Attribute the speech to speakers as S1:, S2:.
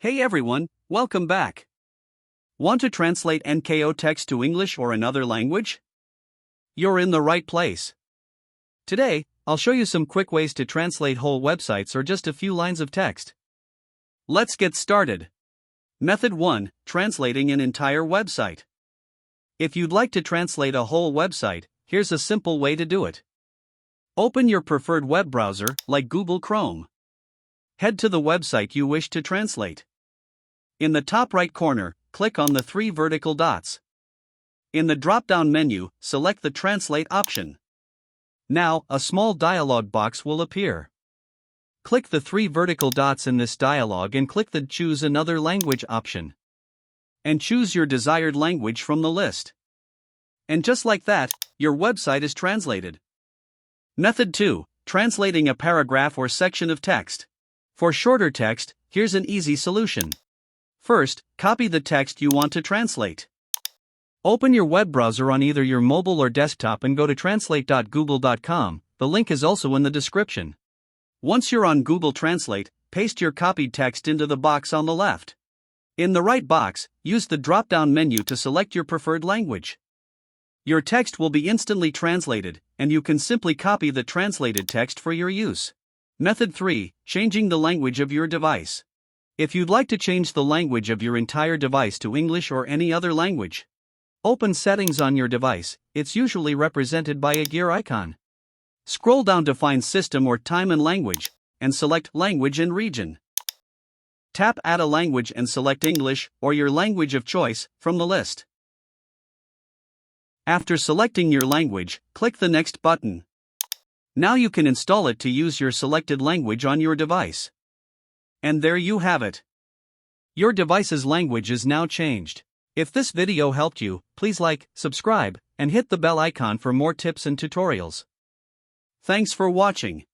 S1: Hey everyone, welcome back. Want to translate NKO text to English or another language? You're in the right place. Today, I'll show you some quick ways to translate whole websites or just a few lines of text. Let's get started. Method 1: Translating an entire website. If you'd like to translate a whole website, here's a simple way to do it. Open your preferred web browser, like Google Chrome. Head to the website you wish to translate. In the top right corner, click on the three vertical dots. In the drop-down menu, select the Translate option. Now, a small dialog box will appear. Click the three vertical dots in this dialog and click the Choose Another Language option. And choose your desired language from the list. And just like that, your website is translated. Method 2: Translating a paragraph or section of text. For shorter text, here's an easy solution. First, copy the text you want to translate. Open your web browser on either your mobile or desktop and go to translate.google.com. The link is also in the description. Once you're on Google Translate, paste your copied text into the box on the left. In the right box, use the drop-down menu to select your preferred language. Your text will be instantly translated, and you can simply copy the translated text for your use. Method 3: Changing the language of your device. If you'd like to change the language of your entire device to English or any other language, open Settings on your device. It's usually represented by a gear icon. Scroll down to find System or Time and Language, and select Language and Region. Tap Add a Language and select English, or your language of choice, from the list. After selecting your language, click the Next button. Now you can install it to use your selected language on your device. And there you have it. Your device's language is now changed. If this video helped you, please like, subscribe, and hit the bell icon for more tips and tutorials. Thanks for watching.